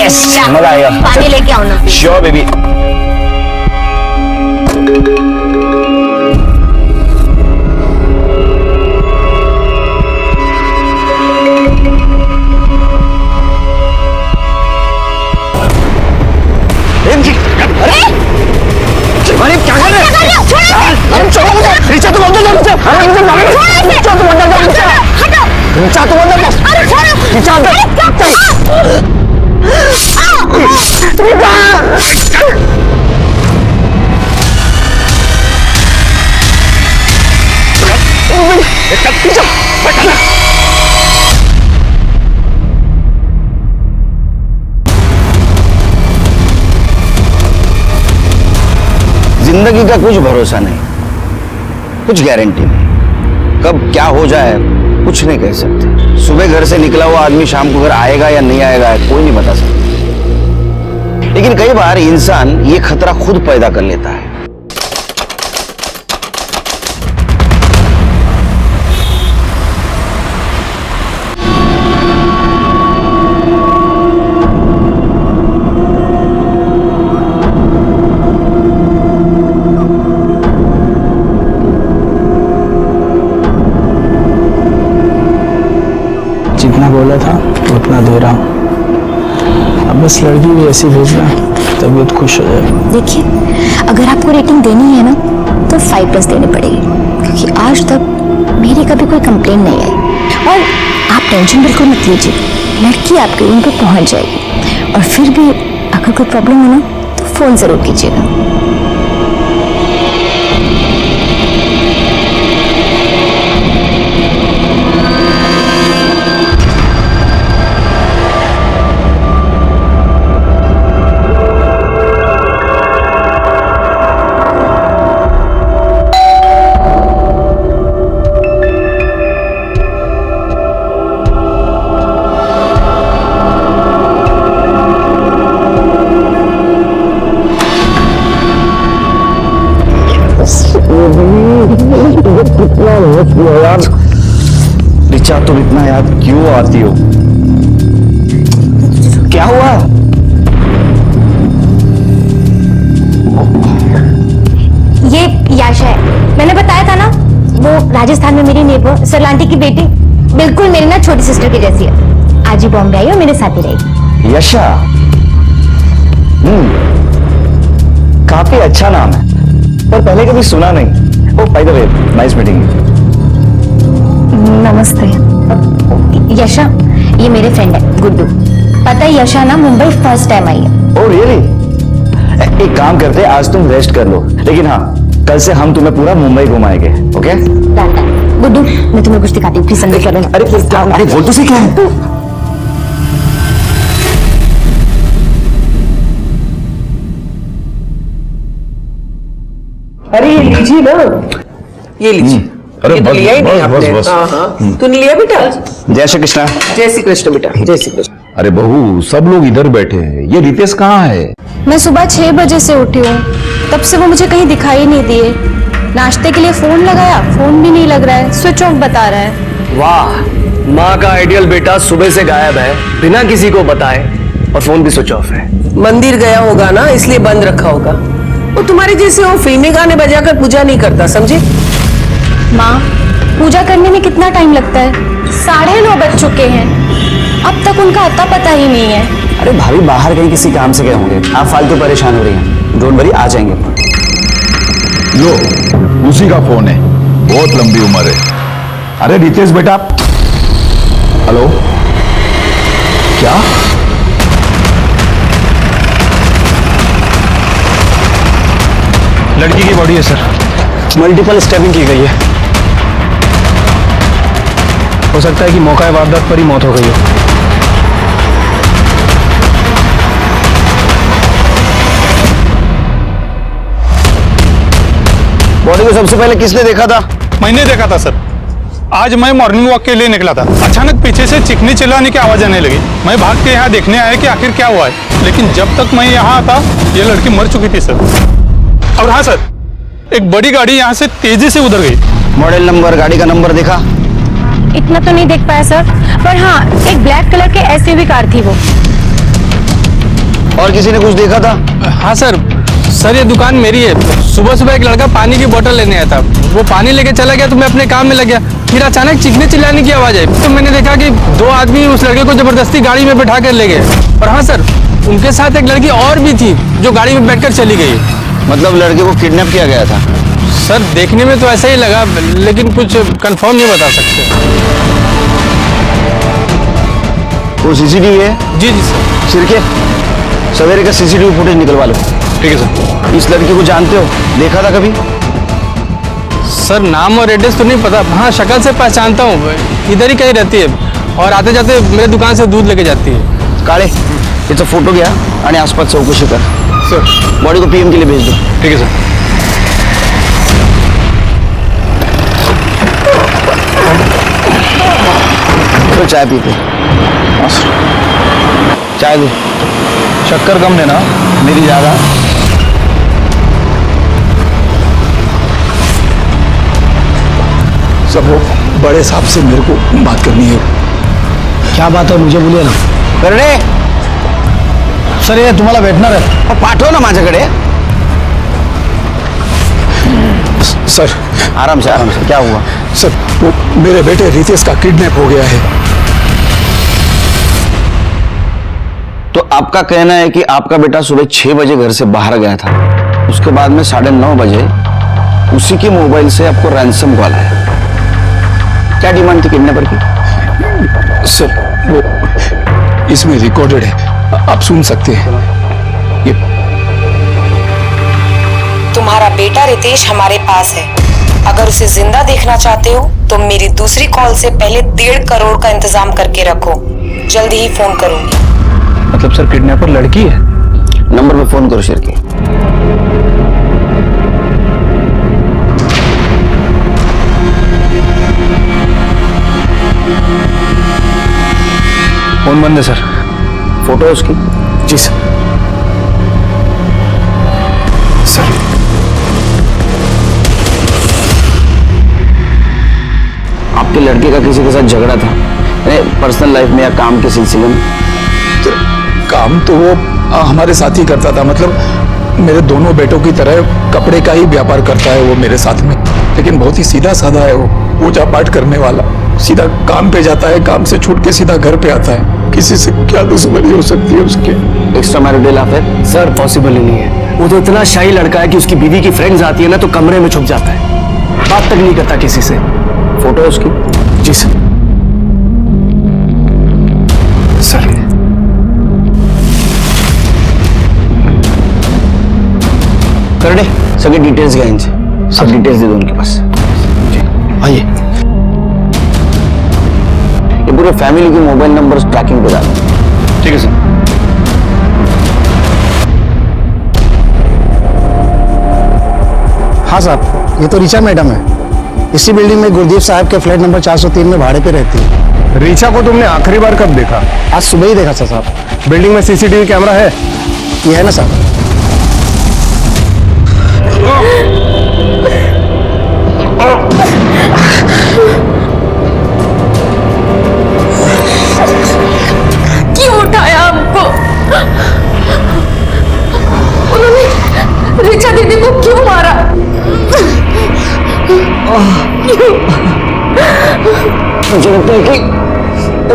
Yes, मजा आएगा। पानी लेके आओ ना। Sure baby. अरे क्या कर रहे हो? छोड़ो मुझे। नीचे तुम अंदर जाओ, नीचे। अरे नीचे तुम अंदर जाओ, नीचे। हटो। नीचे तुम अंदर जाओ। अरे छोड़ो। नीचे अंदर। जिंदगी का कुछ भरोसा नहीं, कुछ गारंटी नहीं, कब क्या हो जाए कुछ नहीं कह सकते। सुबह घर से निकला हुआ आदमी शाम को घर आएगा या नहीं आएगा कोई नहीं बता सकता। लेकिन कई बार इंसान ये खतरा खुद पैदा कर लेता है। जितना बोला था उतना दे रहा हूँ। अब बस लड़की भी ऐसी भेजना, तबीयत खुश हो जाए। देखिए, अगर आपको रेटिंग देनी है ना तो 5+ देनी पड़ेगी, क्योंकि आज तक मेरी कभी कोई कंप्लेन नहीं आई। और आप टेंशन बिल्कुल मत लीजिए, लड़की आपके रूम पे पहुंच जाएगी। और फिर भी अगर कोई प्रॉब्लम हो ना तो फोन जरूर कीजिएगा। यार रिचा, तुम इतना याद क्यों आती हो? क्या हुआ? ये याशा है, मैंने बताया था ना, वो राजस्थान में मेरी नेबर सरलांटी की बेटी, बिल्कुल मेरी ना छोटी सिस्टर की जैसी है। आज ही बॉम्बे आई और मेरे साथ ही रहेगी। यशा, काफी अच्छा नाम है, पर पहले कभी सुना नहीं। Oh by the way, nice meeting you. नमस्ते। यशा, ये मेरे फ्रेंड है गुड्डू। पता है यशा ना मुंबई फर्स्ट टाइम आई है। Oh really? एक काम करते हैं, आज तुम रेस्ट कर लो, लेकिन हाँ कल से हम तुम्हें पूरा मुंबई घुमाएंगे। ओके गुड्डू, मैं तुम्हें कुछ दिखाती हूँ, प्लीज अंदर चलो ना। अरे बोल तो सही, क्या है? अरे ये लीजिए ना, ये लीजिए। अरे ये तो लिया ही नहीं आपने। बस। हाँ हाँ, तूने लिया बेटा? जय श्री कृष्णा। जय श्री कृष्ण बेटा, जय श्री कृष्ण। अरे बहू, सब लोग इधर बैठे हैं, ये रितेश कहाँ है? मैं सुबह 6 बजे से उठी हूँ, तब से वो मुझे कहीं दिखाई नहीं दिए। नाश्ते के लिए फोन लगाया, फोन भी नहीं लग रहा है, स्विच ऑफ बता रहा है। वाह, माँ का आइडियल बेटा सुबह से गायब है, बिना किसी को बताए, और फोन भी स्विच ऑफ है। मंदिर गया होगा ना, इसलिए बंद रखा होगा। वो तुम्हारे जैसे वो फिल्मी गाने बजाकर पूजा नहीं करता, समझे? माँ, पूजा करने में कितना टाइम लगता है? 9:30 बज चुके हैं, अब तक उनका अता पता ही नहीं है। अरे भाभी बाहर कहीं किसी काम से गए होंगे, आप फालतू परेशान हो रही हैं। डोंट वरी, आ जाएंगे। लो, उसी का फोन है, बहुत लंबी उम्र है। अरे रितेश बेटा। हेलो, क्या? लड़की की बॉडी है सर, मल्टीपल स्टैबिंग की गई है। हो सकता है कि मौका वारदात पर ही मौत हो गई हो। बॉडी को सबसे पहले किसने देखा था? मैंने देखा था सर। आज मैं मॉर्निंग वॉक के लिए निकला था, अचानक पीछे से चिकनी चिल्लाने की आवाज आने लगी। मैं भाग के यहाँ देखने आया कि आखिर क्या हुआ है, लेकिन जब तक मैं यहाँ आता ये लड़की मर चुकी थी सर। और हाँ सर, एक बड़ी गाड़ी यहाँ से तेजी से उधर गई। मॉडल नंबर, गाड़ी का नंबर देखा? इतना तो नहीं देख पाया सर, पर हाँ एक ब्लैक कलर के SUV कार थी वो। और किसी ने कुछ देखा था? हाँ सर, सर ये दुकान मेरी है। सुबह सुबह एक लड़का पानी की बोतल लेने आया था, वो पानी लेके चला गया तो मैं अपने काम में लग गया। फिर अचानक चीखने चिल्लाने की आवाज आई तो मैंने देखा कि 2 आदमी उस लड़के को जबरदस्ती गाड़ी में बैठा कर ले गए। और हाँ सर, उनके साथ एक लड़की और भी थी जो गाड़ी में बैठकर चली गई। मतलब लड़के को किडनैप किया गया था? सर देखने में तो ऐसा ही लगा, लेकिन कुछ कंफर्म नहीं बता सकते। वो सीसीटीवी है? जी जी सर। सिरके, सवेरे का सीसीटीवी फुटेज निकलवा लो। ठीक है सर। इस लड़की को जानते हो? देखा था कभी? सर नाम और एड्रेस तो नहीं पता, हाँ शक्ल से पहचानता हूँ, इधर ही कहीं रहती है और आते जाते मेरे दुकान से दूध लेके जाती है। काळे, याचा फोटो घ्या आणि आसपास चौकशी कर। सर बॉडी को पीएम के लिए भेज दो। ठीक है सर। तो चाय पीते। चाय दो। शक्कर कम देना, मेरी ज्यादा। सब वो बड़े साहब से मेरे को बात करनी है। क्या बात है मुझे बोलिए ना। करणे, सर ये तुम्हाला भेटणार आहे। पाठव ना माझ्याकडे। सर आराम से आराम से। क्या हुआ? सर वो मेरे बेटे रितेश का किडनैप हो गया है। तो आपका कहना है कि आपका बेटा सुबह 6 बजे घर से बाहर गया था, उसके बाद में 9:30 बजे उसी के मोबाइल से आपको रैंसम कॉल आया। क्या डिमांड थी किडनैपर की? सर वो इसमें रिकॉर्डेड है, आप सुन सकते हैं। ये तुम्हारा बेटा रितेश हमारे पास है। अगर उसे जिंदा देखना चाहते हो तो मेरी दूसरी कॉल से पहले 1.5 करोड़ का इंतजाम करके रखो। जल्दी ही फोन करूंगी। मतलब सर किडनैपर लड़की है? नंबर पे फोन करो शिरके। फोन बंद है सर। फोटो है उसकी? जी सर। सर आपके लड़के का किसी के साथ झगड़ा था पर्सनल लाइफ में या काम के सिलसिले में? तो काम तो वो हमारे साथ ही करता था, मतलब मेरे दोनों बेटों की तरह कपड़े का ही व्यापार करता है वो मेरे साथ में, लेकिन बहुत ही सीधा साधा है वो, पूजा पाठ करने वाला। सीधा काम पे जाता है, काम से छूट के सीधा घर पे आता है। किसी से क्या दुश्मनी हो सकती है उसके? Extra marital affair? Sir possible ही नहीं है। वो तो इतना शाही लड़का है कि उसकी बीवी की फ्रेंड्स आती है ना तो कमरे में छुप जाता है, बात तक नहीं करता किसी से। फोटो है उसकी? जी सर। सर करणे, सगळे डिटेल्स घ्या इनसे। सब डिटेल्स दे दो उनके पास। आइए। ये पूरे फैमिली के मोबाइल नंबर ट्रैकिंग पे डालो। ठीक है सर। हाँ साहब, ये तो रीचा मैडम है। इसी बिल्डिंग में गुरदीप साहब के फ्लैट नंबर 403 में भाड़े पे रहती है। रीचा को तुमने आखिरी बार कब देखा? आज सुबह ही देखा था साहब। बिल्डिंग में सीसीटीवी कैमरा है? ये है ना साहब? क्यों उठाया हमको? उन्होंने ऋचा दीदी को क्यों मारा? मुझे लगता है कि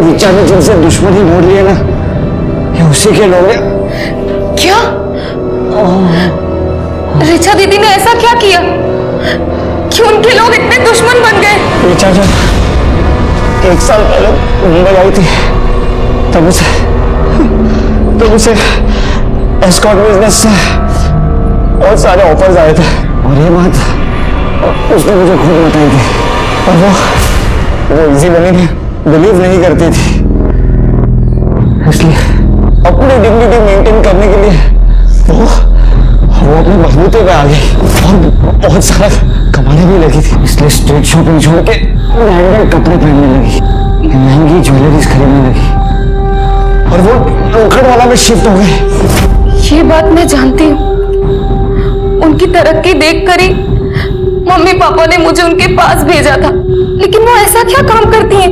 ऋचा ने जिनसे दुश्मनी मोड़ ली है ना, ये उसी के लोग हैं। क्या? ऋचा दीदी ने ऐसा क्या किया कि उनके लोग इतने दुश्मन बन गए? ऋचा जब 1 साल पहले मुंबई आई थी तब उसे एस्कॉर्ट बिजनेस से बहुत सारे ऑफर्स आए थे और ये बात उसने मुझे खुद बताई थी, और वो इजी मनी में बिलीव नहीं करती थी। इसलिए अपनी डिग्निटी मेंटेन करने के लिए वो अपने बलबूते पे आ गई और बहुत सारा कमाने भी लगी थी। इसलिए स्ट्रीट शॉपिंग छोड़ के ब्रांडेड कपड़े पहनने लगी, महंगी ज्वेलरीज खरीदने लगी और वो लोखंड वाला में शिफ्ट हो गई। ये बात मैं जानती हूँ। उनकी तरक्की देखकर ही मम्मी पापा ने मुझे उनके पास भेजा था, लेकिन वो ऐसा क्या काम करती हैं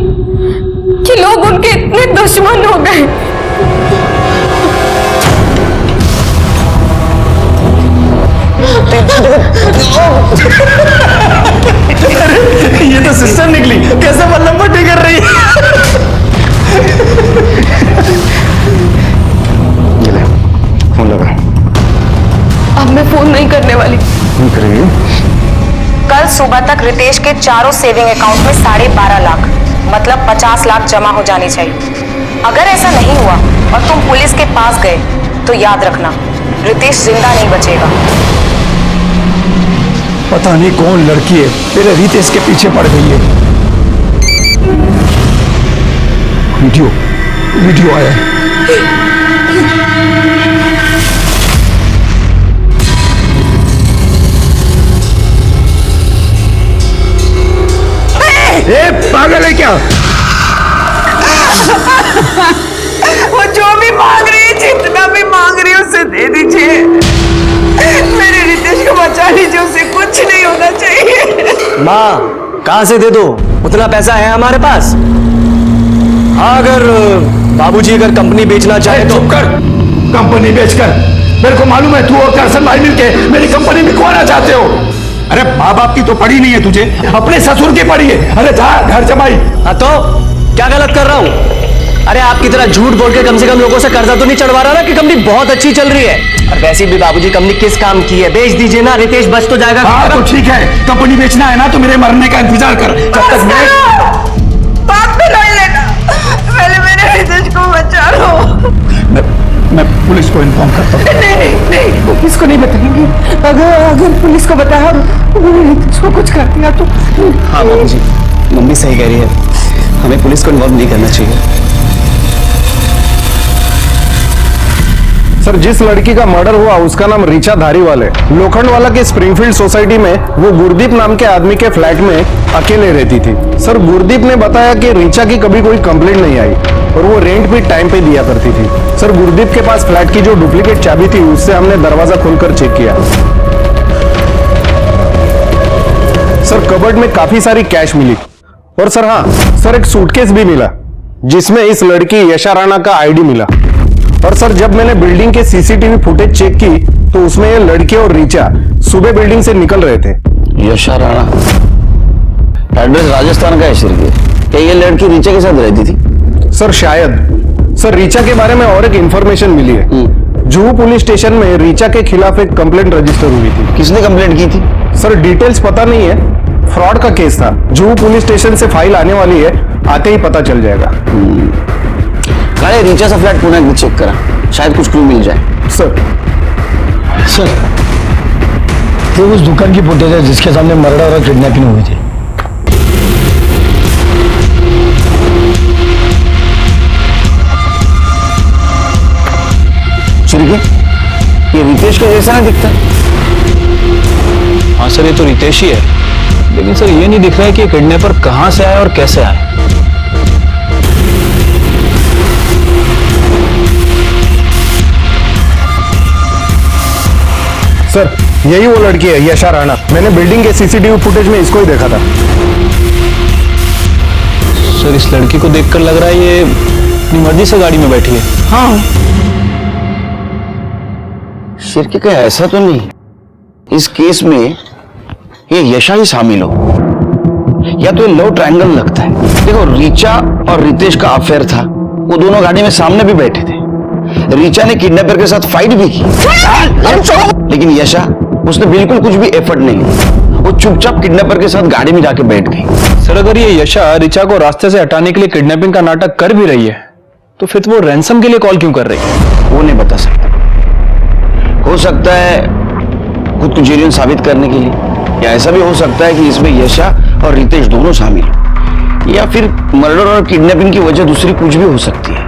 कि लोग उनके इतने दुश्मन हो गए? ये तो सिस्टर निकली, कैसे मल्लम पट्टी कर रही है। ये ले, फोन लगा। अब मैं फोन नहीं करने वाली। नहीं करेगी? कल सुबह तक रितेश के चारों सेविंग अकाउंट में 12.5 लाख मतलब 50 लाख जमा हो जानी चाहिए। अगर ऐसा नहीं हुआ और तुम पुलिस के पास गए तो याद रखना रितेश जिंदा नहीं बचेगा। पता नहीं कौन लड़की है मेरे रितेश के पीछे पड़ गई है। वीडियो आया है। ए, पागल है क्या? वो जो भी मांग रही है, जितना भी मांग रही है उसे दे दीजिए। मेरे रितेश को बचा लीजिए, उसे कुछ नहीं होना चाहिए। माँ कहाँ से दे दो, उतना पैसा है हमारे पास। हाँ, अगर बाबूजी अगर कंपनी बेचना चाहे तो। चुप कर, कंपनी बेचकर। मेरे को मालूम है तू और करसन भाई मिलके मेरी कंपनी में खोना चाहते हो। अरे माँ बाप की तो पड़ी नहीं है तुझे, अपने ससुर की पड़ी है। अरे जा घर जमाई। हाँ तो क्या गलत कर रहा हूँ? अरे आपकी तरह झूठ बोल के कम से कम लोगों से कर्जा तो नहीं चढ़वा रहा ना कि कंपनी बहुत अच्छी चल रही है। और वैसे भी बाबूजी कंपनी किस काम की है, बेच दीजिए ना, रितेश बच तो जाएगा। हाँ तो ठीक है, कंपनी बेचना है ना तो मेरे मरने का इंतजार कर। जब तक बात पे लड़ लेना, पहले मेरे रितेश को बचा लो। मैं पुलिस को इन्फॉर्म करता हूँ। नहीं, पुलिस को नहीं बताएंगे। अगर पुलिस को बताया और रितेश को कुछ कर दिया तो। हाँ बाबूजी, मम्मी सही कह रही है, हमें पुलिस को इन्वॉल्व नहीं करना चाहिए। सर, जिस लड़की का मर्डर हुआ उसका नाम रीचा धारीवाल है। लोखंडवाला के स्प्रिंगफील्ड सोसाइटी में वो गुरदीप नाम के आदमी के फ्लैट में अकेले रहती थी। सर, गुरदीप ने बताया कि रीचा की कभी कोई कंप्लेंट नहीं आई और वो रेंट भी टाइम पे दिया करती थी। सर, गुरदीप के पास फ्लैट की जो डुप्लीकेट चाबी थी उससे हमने दरवाजा खोलकर चेक किया। सर, कबर्ड में काफी सारी कैश मिली और सर हाँ सर, एक सूटकेस भी मिला जिसमें इस लड़की यशा राणा का आईडी मिला। और सर, जब मैंने बिल्डिंग के सीसीटीवी फुटेज चेक की तो उसमें ये लड़के और रीचा सुबह बिल्डिंग से निकल रहे थे। यशा राणा, एड्रेस राजस्थान का है सर। क्या ये लड़की रीचा के साथ रहती थी? सर शायद। सर, रीचा के बारे में और एक इंफॉर्मेशन मिली है। जुहू पुलिस स्टेशन में रीचा के खिलाफ एक कंप्लेंट रजिस्टर हुई थी। किसने कंप्लेंट की थी? सर, डिटेल्स पता नहीं है, फ्रॉड का केस था। जुहू पुलिस स्टेशन से फाइल आने वाली है, आते ही पता चल जाएगा। काले रीचा सा फ्लैट पुणे में चेक करा, शायद कुछ क्लू मिल जाए। सर ये उस दुकान की फुटेज है जिसके सामने मर्डर और किडनैपिंग हुई थी। ये रितेश का जैसा नहीं दिखता। हाँ सर, ये तो रितेश ही है, लेकिन सर ये नहीं दिख रहा है कि किडनैपर कहाँ से आया और कैसे आया। सर, यही वो लड़की है यशा राणा। मैंने बिल्डिंग के सीसीटीवी फुटेज में इसको ही देखा था। सर, इस लड़की को देखकर लग रहा है ये अपनी मर्जी से गाड़ी में बैठी है। हाँ, शिरके का ऐसा तो नहीं इस केस में ये यशा ही शामिल हो, या तो ये लव ट्रायंगल लगता है। देखो, रीचा और रितेश का अफेयर था, वो दोनों गाड़ी में सामने भी बैठे थे। रीचा ने किडनैपर के साथ फाइट भी की, लेकिन यशा उसने बिल्कुल कुछ भी एफर्ट नहीं लिया। वो चुपचाप किडनैपर के साथ गाड़ी में जाके बैठ गई। सर, अगर ये यशा रीचा को रास्ते से हटाने के लिए किडनैपिंग का नाटक कर भी रही है तो फिर वो रैंसम के लिए कॉल क्यों कर रही है? वो नहीं बता सकता। हो सकता है खुद को जेन्युइन साबित करने के लिए, या ऐसा भी हो सकता है कि इसमें यशा और रितेश दोनों शामिल हैं, या फिर मर्डर और किडनैपिंग की वजह दूसरी कुछ भी हो सकती है।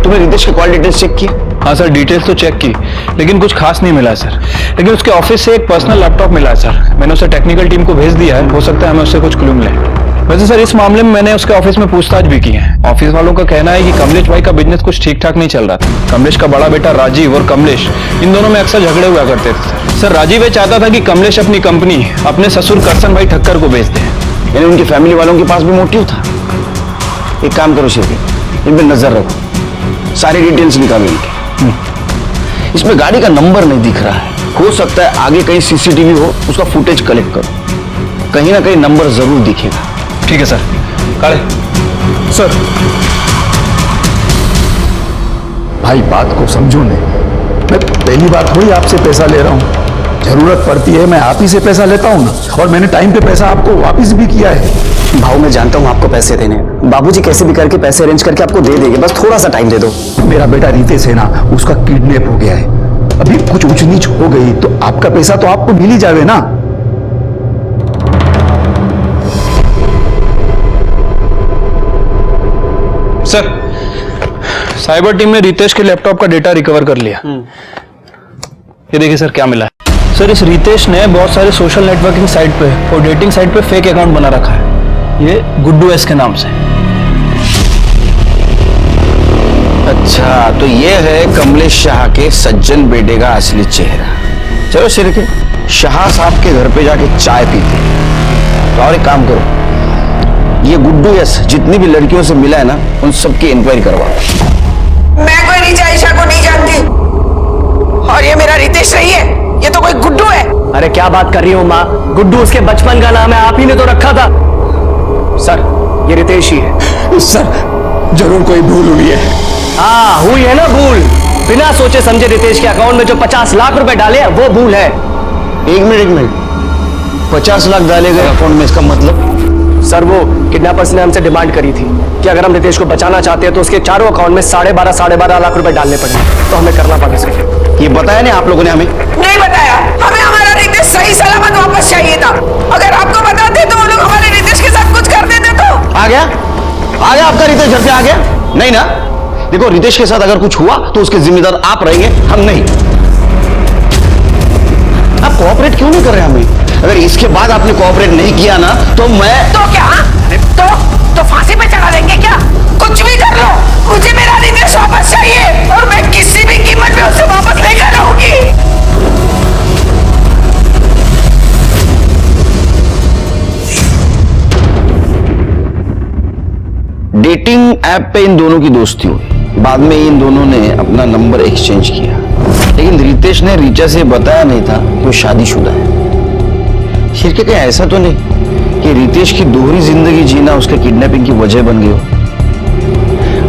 तुमने रितेश के कॉल डिटेल्स चेक किए? हाँ सर, डिटेल्स तो चेक की, लेकिन कुछ खास नहीं मिला सर। लेकिन उसके ऑफिस से एक पर्सनल लैपटॉप मिला है सर। मैंने उसे टेक्निकल टीम को भेज दिया है, हो सकता है हमें उससे कुछ क्लू मिले। वैसे सर, इस मामले में मैंने उसके ऑफिस में पूछताछ भी की है। ऑफिस वालों का कहना है कि कमलेश भाई का बिजनेस कुछ ठीक ठाक नहीं चल रहा था। कमलेश का बड़ा बेटा राजीव और कमलेश, इन दोनों में अक्सर झगड़े हुआ करते थे सर। राजीव ये चाहता था कि कमलेश अपनी कंपनी अपने ससुर करसन भाई ठक्कर को बेच दे। यानी उनकी फैमिली वालों के पास भी मोटिव था। एक काम करो शिरके, इन पे नजर रखो, सारी डिटेल्स निकालो इनकी। इसमें गाड़ी का नंबर नहीं दिख रहा है, हो सकता है आगे कहीं सीसीटीवी हो, उसका फुटेज कलेक्ट करो, कहीं ना कहीं नंबर जरूर दिखेगा। ठीक है सर। काले सर भाई बात को समझो नहीं, मैं पहली बार थोड़ी आपसे पैसा ले रहा हूँ, जरूरत पड़ती है मैं आप ही से पैसा लेता हूँ ना, और मैंने टाइम पे पैसा आपको वापस भी किया है। भाऊ मैं जानता हूँ आपको पैसे देने, बाबूजी कैसे भी करके पैसे अरेंज करके आपको दे देंगे, बस थोड़ा सा टाइम दे दो। मेरा बेटा रितेश है ना, उसका किडनैप हो गया है, अभी कुछ ऊंच नीच हो गई तो आपका पैसा तो आपको मिल ही जावे ना। सर, साइबर टीम ने रितेश के लैपटॉप का डेटा रिकवर कर लिया। ये देखिए सर क्या मिला है। सर इस रितेश ने बहुत सारे सोशल नेटवर्किंग साइट पे और डेटिंग साइट पे फेक अकाउंट बना रखा है, ये गुड्डू एस के नाम से। अच्छा, तो ये है कमलेश शाह के सज्जन बेटे का असली चेहरा। चलो शिरके, शाह साहब के घर पे जाके चाय पीते हैं। तो और एक काम करो, ये गुड्डू यस जितनी भी लड़कियों से मिला है ना, उन सबकी इंक्वायरी करवाओ। मैं कोई रिचा ईशा को नहीं जानती, और ये मेरा रितेश नहीं है, ये तो कोई गुड्डू है। अरे क्या बात कर रही हो माँ, गुड्डू उसके बचपन का नाम है, आप ही ने तो रखा था। सर ये रितेश ही है। सर जरूर कोई भूल हुई है। हाँ हुई है ना भूल, बिना सोचे समझे रितेश के अकाउंट में जो 50 लाख रुपए डाले हैं वो भूल है। एक मिनट, 50 लाख डाले गए अकाउंट में, इसका मतलब? सर वो किडनैपर्स ने हमसे डिमांड करी थी कि अगर हम रितेश को बचाना चाहते हैं तो उसके चारों अकाउंट में 12.5 लाख रुपए डालने पड़ेंगे, तो हमें करना पड़ेगा सर। ये बताया नहीं आप लोगों ने हमें? नहीं बताया, हमें हमारा रितेश सही सलामत वापस चाहिए था। अगर आपको बताते तो वो लोग हमारे रितेश के साथ कुछ कर देते। तो आ गया आपका रितेश घर पे आ गया? नहीं ना? देखो रितेश के साथ अगर कुछ हुआ तो उसके जिम्मेदार आप रहेंगे, हम नहीं। आप कोऑपरेट क्यों नहीं कर रहे हमें? अगर इसके बाद आपने कोऑपरेट नहीं किया ना तो मैं तो क्या तो फांसी पे चढ़ा देंगे क्या? कुछ भी कर लो, मुझे मेरा रितेश वापस चाहिए, और मैं किसी भी कीमत पे उसे वापस लेकर रहूंगी। डेटिंग ऐप पे इन दोनों की दोस्ती हुई, बाद में इन दोनों ने अपना नंबर एक्सचेंज किया, लेकिन रितेश ने रीचा से बताया नहीं था कि वो शादीशुदा है। शिरके कहीं ऐसा तो नहीं कि रितेश की दोहरी जिंदगी जीना उसके किडनैपिंग की वजह बन गई हो?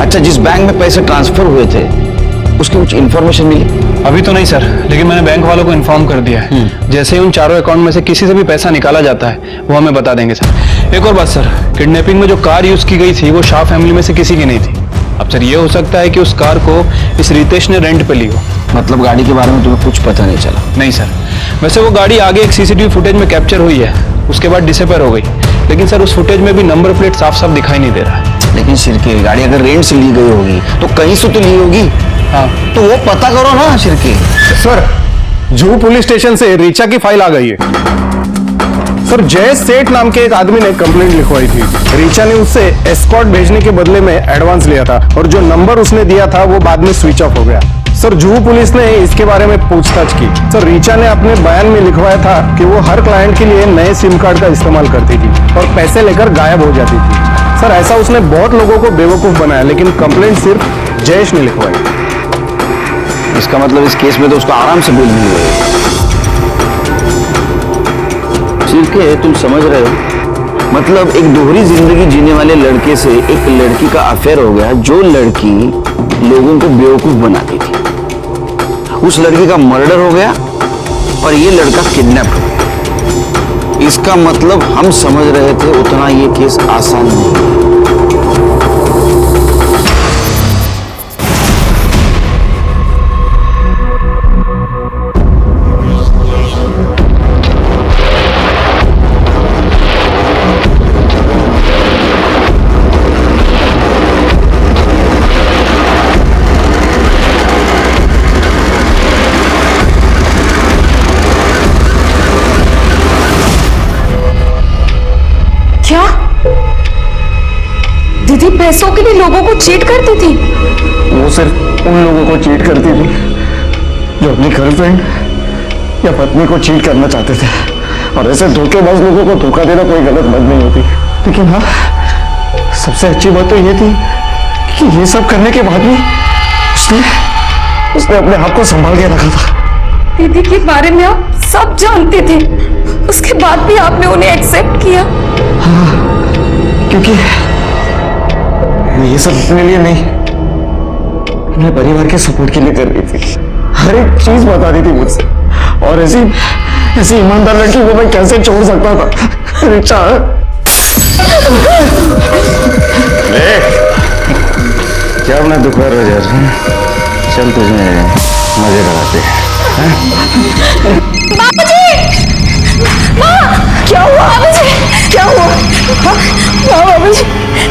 अच्छा, जिस बैंक में पैसे ट्रांसफर हुए थे उसकी कुछ इंफॉर्मेशन मिली? अभी तो नहीं सर, लेकिन मैंने बैंक वालों को इन्फॉर्म कर दिया है। जैसे ही उन चारों अकाउंट में से किसी से भी पैसा निकाला जाता है वो हमें बता देंगे सर। एक और बात सर, किडनैपिंग में जो कार यूज की गई थी वो शाह फैमिली में से किसी की नहीं थी। अब सर ये हो सकता है कि उस कार को इस रितेश ने रेंट पे ली हो। मतलब गाड़ी के बारे में तुम्हें कुछ पता नहीं चला? नहीं सर, वैसे वो गाड़ी आगे एक सीसीटीवी फुटेज में कैप्चर हुई है, उसके बाद डिसअपीयर हो गई, लेकिन सर उस फुटेज में भी नंबर प्लेट साफ साफ दिखाई नहीं दे रहा है। लेकिन शिरके, गाड़ी अगर रेंट से ली गई होगी तो कहीं से तो ली होगी। हाँ तो वो पता करो ना Shirke. Sir Juhu police station से रीचा की फाइल आ गई है। सर जय सेठ नाम के एक आदमी ने कंप्लेंट लिखवाई थी। रीचा ने उससे एस्कॉर्ट भेजने के बदले में एडवांस लिया था, और जो नंबर उसने दिया था वो बाद में स्विच ऑफ हो गया। सर जुहू पुलिस ने इसके बारे में पूछताछ की। सर रीचा ने अपने बयान में लिखवाया था कि वो हर क्लाइंट के लिए नए सिम कार्ड का इस्तेमाल करती थी और पैसे लेकर गायब हो जाती थी। सर ऐसा उसने बहुत लोगों को बेवकूफ बनाया, लेकिन कंप्लेंट सिर्फ जयेश ने लिखवाई। इसका मतलब इस केस में तो उसको आराम से बेल मिल गई। शिरके, तुम समझ रहे हो? मतलब एक दोहरी जिंदगी जीने वाले लड़के से एक लड़की का अफेयर हो गया, जो लड़की लोगों को बेवकूफ बनाती थी। उस लड़की का मर्डर हो गया और ये लड़का किडनैप हो गया। इसका मतलब हम समझ रहे थे उतना ये केस आसान नहीं है। क्या दीदी पैसों के लिए लोगों को चीट करती थी? वो सिर्फ उन लोगों को चीट करती थी जो अपनी गर्लफ्रेंड या पत्नी को चीट करना चाहते थे, और ऐसे धोखेबाज लोगों को धोखा देना कोई गलत बात नहीं होती। लेकिन हाँ, सबसे अच्छी बात तो ये थी कि ये सब करने के बाद भी उसने अपने आप को संभाल के रखा था। दीदी के बारे में आप सब जानते थे, उसके बाद भी आपने उन्हें एक्सेप्ट किया। क्योंकि मैं ये सब अपने लिए नहीं, अपने परिवार के सपोर्ट के लिए कर रही थी। हर एक चीज बता दी थी मुझसे, और ऐसी ईमानदार लड़की को मैं कैसे छोड़ सकता था। रिचा क्या अपना दुख कर रहे हैं? चल तुझे मजे कराते हैं। बाबूजी! माँ! क्या हुआ बाबूजी? क्या हुआ? हाँ, बाबूजी,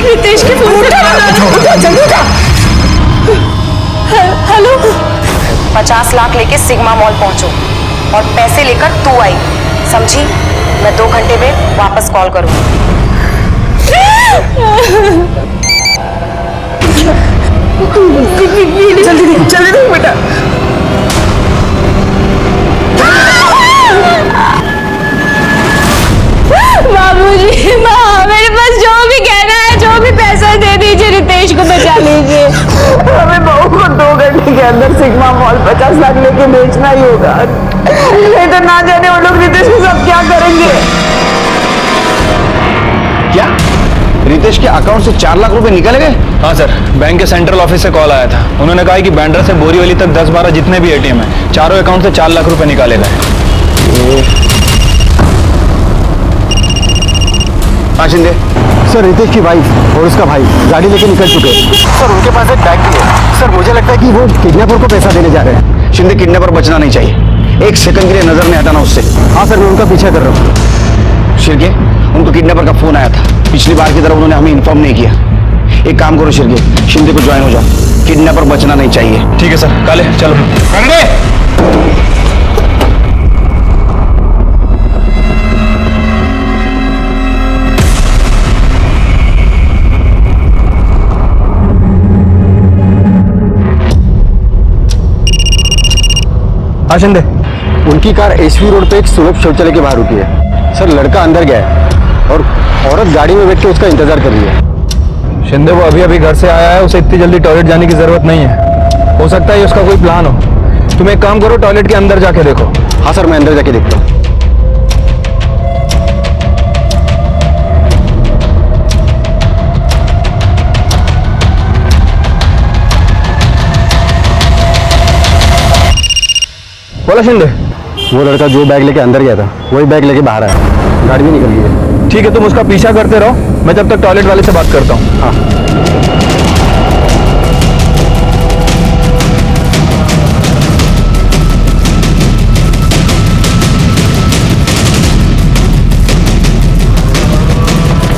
रितेश के फोन उठा, जल्दी उठा। हेलो। 50 लाख लेके सिग्मा मॉल पहुंचो और पैसे लेकर तू आई, समझी? मैं 2 घंटे में वापस कॉल करूंगी। जल्दी दे बेटा। बाबूजी, माँ, मेरे पास जो भी कहना है, जो भी पैसा दे दीजिए, रितेश को बचा लीजिए। हमें बहू को 2 घंटे के अंदर सिग्मा मॉल 50 लाख लेके बेचना ही होगा, नहीं तो ना जाने वो लोग रितेश के साथ क्या करेंगे। क्या रितेश के अकाउंट से 4 लाख रुपए निकल गए? हाँ सर, बैंक के सेंट्रल ऑफिस से कॉल आया था। उन्होंने कहा कि बैंड्रा से बोरीवली तक 10-12 जितने भी एटीएम है, चारों अकाउंट से 4 लाख रुपए निकाले गए। हाँ शिंदे। सर, रितेश की वाइफ और उसका भाई गाड़ी लेके निकल चुके हैं। सर, उनके पास एक बैग भी है। सर, मुझे लगता है कि वो किडनैपर को पैसा देने जा रहे हैं। शिंदे, किडनैपर बचना नहीं चाहिए। एक सेकंड के लिए नजर नहीं हटाना उससे। हाँ सर, मैं उनका पीछा कर रहा हूँ। शिरके, उनको किडनैपर का फोन आया था। पिछली बार की तरह उन्होंने हमें इन्फॉर्म नहीं किया। एक काम करो शिरके, शिंदे को ज्वाइन हो जाओ। किडनैपर बचना नहीं चाहिए। ठीक है सर, काले चलो। हाँ शिंदे। उनकी कार एसवी रोड पे एक सुलभ शौचालय के बाहर रुकी है। सर, लड़का अंदर गया है और औरत गाड़ी में बैठ के उसका इंतजार कर रही है। शिंदे वो अभी घर से आया है, उसे इतनी जल्दी टॉयलेट जाने की जरूरत नहीं है। हो सकता है उसका कोई प्लान हो। तुम एक काम करो, टॉयलेट के अंदर जाके देखो। हाँ सर, मैं अंदर जाके देखता हूँ। बोला शिंदे। वो लड़का जो बैग लेके अंदर गया था वही बैग लेके बाहर आया। गाड़ी भी निकल गई है। ठीक है, तुम उसका पीछा करते रहो, मैं जब तक टॉयलेट वाले से बात करता हूँ। हाँ।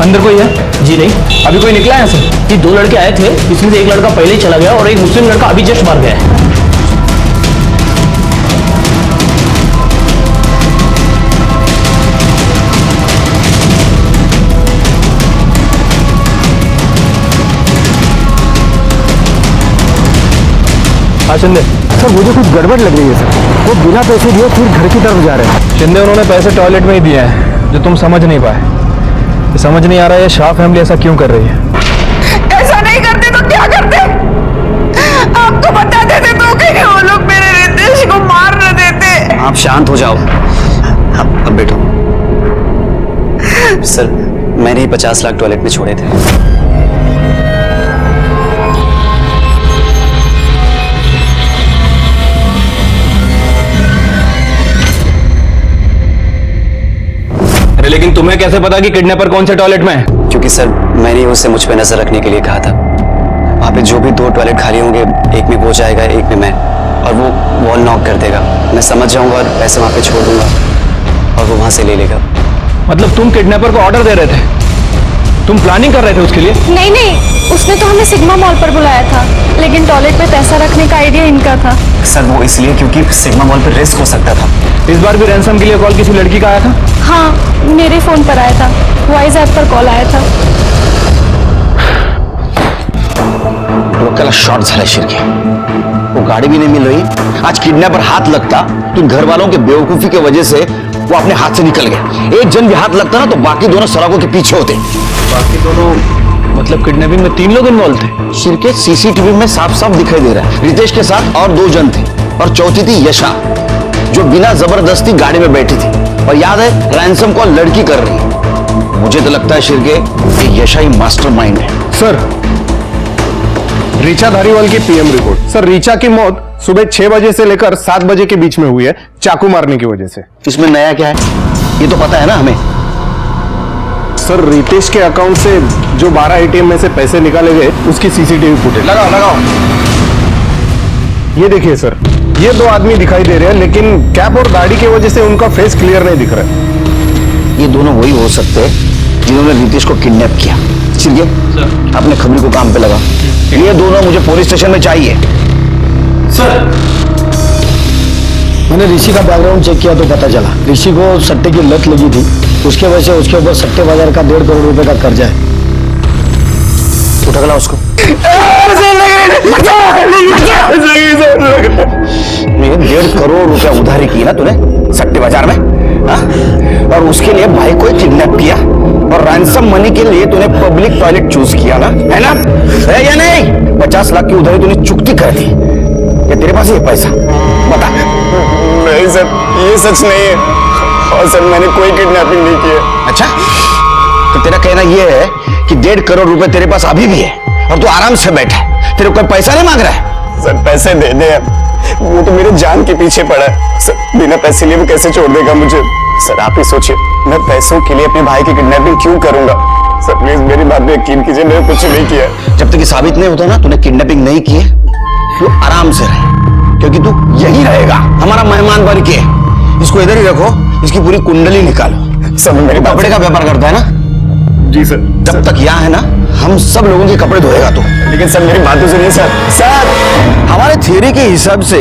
अंदर कोई है? जी नहीं, अभी कोई निकला है सर? ये 2 लड़के आए थे, इसमें से एक लड़का पहले ही चला गया और एक मुस्लिम लड़का अभी जस्ट बाहर गया है। हाँ शिंदे। सर, मुझे कुछ गड़बड़ लग रही है सर। वो बिना पैसे दिए फिर घर की तरफ जा रहे हैं। शिंदे, उन्होंने पैसे टॉयलेट में ही दिए हैं, जो तुम समझ नहीं पाए। ये समझ नहीं आ रहा है शाह फैमिली ऐसा क्यों कर रही है। ऐसा नहीं करते तो क्या करते? आपको बता देते तो कि वो लोग मेरे रितेश को मार न देते। आप शांत हो जाओ। अब बैठो। सर, मैंने ही 50 लाख टॉयलेट में छोड़े थे। अरे लेकिन तुम्हें कैसे पता कि किडनैपर कौन से टॉयलेट में है? क्योंकि सर, मैंने ही उससे मुझ पे नजर रखने के लिए कहा था। वहाँ पे जो भी 2 टॉयलेट खाली होंगे, एक में वो जाएगा, एक में मैं, और वो वॉल नॉक कर देगा। मैं समझ जाऊंगा और पैसे वहाँ पे छोड़ दूंगा और वो वहाँ से ले लेगा। मतलब तुम किडनैपर को ऑर्डर दे रहे थे? तुम प्लानिंग कर रहे थे उसके लिए? नहीं नहीं, उसने तो हमें सिग्मा मॉल पर बुलाया था, लेकिन टॉयलेट पे पैसा रखने का आइडिया इनका था। सर, वो इसलिए क्योंकि सिग्मा मॉल पर रिस्क हो सकता था। इस बार भी रैंसम के लिए कॉल किसी लड़की का आया था? हाँ, मेरे फोन पर आया था, वॉइस ऐप पर कॉल आया था। डोक्याला शॉर्ट झाला शिरके। वो गाड़ी भी नहीं मिल रही। आज किडनैपर हाथ लगता तो घर वालों के बेवकूफी की वजह से वो अपने हाथ से निकल गया। एक जन भी हाथ लगता ना तो बाकी दोनों सड़कों के पीछे होते। बाकी दोनों मतलब किडनैपिंग में 3 लोग इन्वॉल्व थे? शिरके, सीसीटीवी में साफ साफ दिखाई दे रहा है। रितेश के साथ और 2 जन थे और चौथी थी यशा। जो बिना जबरदस्ती गाड़ी में बैठी थी, और याद है रैंसम कॉल लड़की कर रही है। मुझे तो लगता है शिर्के ये यशा ही मास्टरमाइंड है। सर, रीचा धारीवाल की पीएम रिपोर्ट। सर, रीचा की मौत सुबह 6 बजे से लेकर 7 बजे के बीच में हुई है, चाकू मारने की वजह से। इसमें नया क्या है, ये तो पता है ना हमें। सर, रितेश के अकाउंट से जो 12 एटीएम में से पैसे निकाले गए उसकी सीसीटीवी फुटेज लगाओ लगाओ। ये देखिए सर, ये 2 आदमी दिखाई दे रहे हैं, लेकिन कैप और दाढ़ी की वजह से उनका फेस क्लियर नहीं दिख रहा है। ये दोनों वही हो सकते हैं जिन्होंने रितेश को किडनैप किया। ठीक है, अपने खबरी को काम पे लगा। ये दोनों मुझे पुलिस स्टेशन में चाहिए। सर, मैंने ऋषि का बैकग्राउंड चेक किया तो पता चला ऋषि को सट्टे की लत लगी थी, उसके वजह से उसके ऊपर सट्टे बाजार का 1.5 करोड़ रुपए का कर्जा है। उठा गला उसको। ये 1.5 करोड़ रुपया उधारी की ना तूने सट्टे बाजार में, हा? और उसके लिए भाई को किडनैप किया, और रैंसम मनी के लिए तूने पब्लिक टॉयलेट चूज किया ना, है ना? है या नहीं? 50 लाख की उधारी तूने चुकती कर दी। ये तेरे पास ही है पैसा, बता। नहीं सर, ये सच नहीं है, और सर मैंने कोई किडनैपिंग नहीं की है। अच्छा, तो तेरा कहना यह है कि 1.5 करोड़ रुपए तेरे पास अभी भी है और तू आराम से बैठा है, तेरे को कोई पैसा नहीं मांग रहा है? सर पैसे दे दे, वो तो मेरे जान के पीछे पड़ा है सर, बिना पैसे लिए वो कैसे छोड़ देगा मुझे? सर आप ही सोचिए, मैं पैसों के लिए अपने भाई की किडनैपिंग क्यों करूंगा? सर प्लीज मेरी बात पे यकीन कीजिए, मैंने कुछ नहीं किया। जब तक ये साबित नहीं होता ना तूने किडनैपिंग नहीं की है, तू आराम से रहे, क्योंकि तू यही रहेगा हमारा मेहमान बन के। इसको इधर ही रखो, इसकी पूरी कुंडली निकालो। सर मेरे कपड़े का व्यापार करता है ना? जी सर। जब तक यहाँ है ना, हम सब लोगों के कपड़े धोएगा तू। लेकिन सर मेरी बात तो सुनिए सर। सर, हमारे थ्योरी के हिसाब से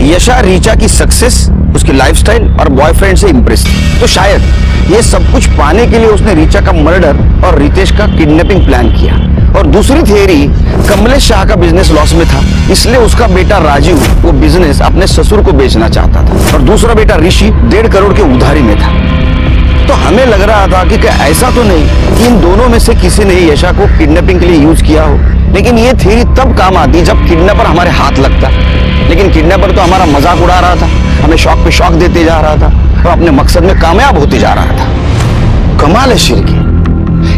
यशा रीचा की सक्सेस, उसकी लाइफस्टाइल और बॉयफ्रेंड से इंप्रेस थी, तो शायद ये सब कुछ पाने के लिए उसने रीचा का मर्डर और रितेश का किडनैपिंग प्लान किया। और दूसरी थियरी, कमलेश शाह का बिजनेस लॉस में था, इसलिए उसका बेटा राजीव वो बिजनेस अपने ससुर को बेचना चाहता था, और दूसरा बेटा ऋषि 1.5 करोड़ के उधारी में था। तो हमें लग रहा था कि क्या ऐसा तो नहीं कि इन दोनों में से किसी ने यशा को किडनैपिंग के लिए यूज किया हो। लेकिन ये थ्योरी तब काम आती जब किडनैपर हमारे हाथ लगता, लेकिन किडनैपर तो हमारा मजाक उड़ा रहा था, हमें शौक पे शौक देते जा रहा था और अपने मकसद में कामयाब होते जा रहा था। कमाल है शिर्के,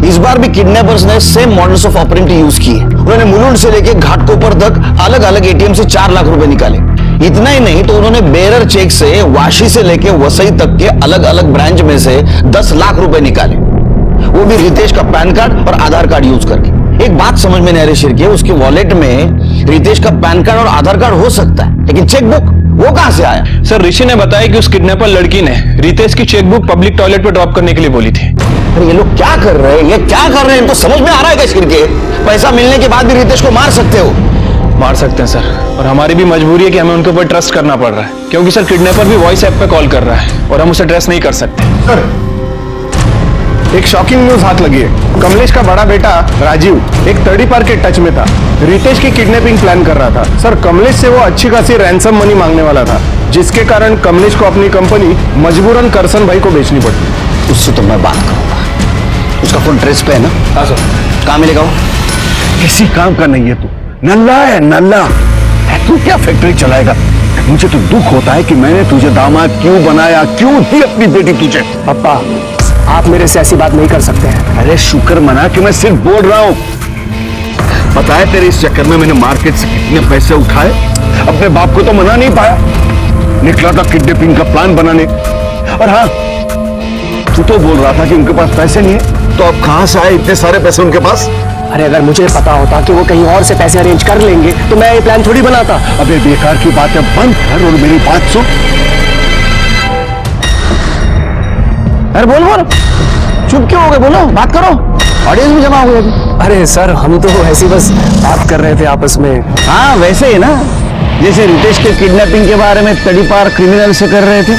इस बार भी किडनैपर्स ने सेम मॉडल्स ऑफ ऑपरेंटी यूज किए। उन्होंने मुलुंड से लेके घाटकोपर तक अलग अलग एटीएम से 4 लाख रुपए निकाले। इतना ही नहीं तो उन्होंने बेरर चेक से वाशी से लेके वसई तक के अलग अलग ब्रांच में से 10 लाख रुपए निकाले, वो भी रितेश का पैन कार्ड और आधार कार्ड यूज करके। एक बात समझ में नहीं आ रही शिर्के, उसके वॉलेट में रितेश का पैन कार्ड और आधार कार्ड हो सकता है, लेकिन चेकबुक वो कहां से आया? सर, ऋषि ने बताया कि उस किडनैपर लड़की ने रितेश की चेकबुक पब्लिक टॉयलेट पर ड्रॉप करने के लिए बोली थी। अरे ये लोग क्या कर रहे हैं, ये क्या कर रहे हैं, इनको समझ में आ रहा है क्या शिर्के? पैसा मिलने के बाद भी रितेश को मार सकते हो? मार सकते हैं सर, और हमारी भी मजबूरी है कि हमें उनके ऊपर ट्रस्ट करना पड़ रहा है, क्योंकि सर किडनैपर भी वॉइस ऐप पे कॉल कर रहा है और हम उसे ट्रस्ट नहीं कर सकते। सर, एक शॉकिंग न्यूज हाथ लगी है। कमलेश का बड़ा बेटा राजीव एक तड़ीपार के टच में था, रितेश की किडनैपिंग प्लान कर रहा था। सर, कमलेश से वो अच्छी खासी रैंसम मनी मांगने वाला था, जिसके कारण कमलेश को अपनी कंपनी मजबूरन करसन भाई को बेचनी पड़ी। उससे तो मैं बात करूंगा, उसका फोन ट्रेस पे है ना? हाँ सर। कहाँ मिलेगा वो? किसी काम का नहीं है तू, नल्ला है नल्ला। तू क्या फैक्ट्री चलाएगा? मुझे तो दुख होता है कि मैंने तुझे दामाद क्यों बनाया, क्यों दी अपनी बेटी तुझे। पापा, आप मेरे से ऐसी बात नहीं कर सकते हैं। अरे शुक्र मना कि मैं सिर्फ बोल रहा हूं। पता है तेरे इस चक्कर में मैंने मार्केट से कितने पैसे उठाए, अपने बाप को तो मना नहीं पाया, निकला था किडनैपिंग का प्लान बनाने। और हाँ, तू तो बोल रहा था कि उनके पास पैसे नहीं है, तो अब कहां से आए इतने सारे पैसे उनके पास? अरे अगर मुझे पता होता कि वो कहीं और से पैसे अरेंज कर लेंगे तो मैं ये प्लान थोड़ी बनाता। अबे बेकार की बातें बंद कर और मेरी बात सुन। अरे बोल बोल, चुप क्यों हो गए? बोलो, बात करो, ऑडियंस भी जमा हो गई अभी। अरे सर, हम तो ऐसी बस बात कर रहे थे आपस में। हाँ वैसे ही ना, जैसे रितेश के किडनैपिंग के बारे में तड़ीपार क्रिमिनल से कर रहे थे।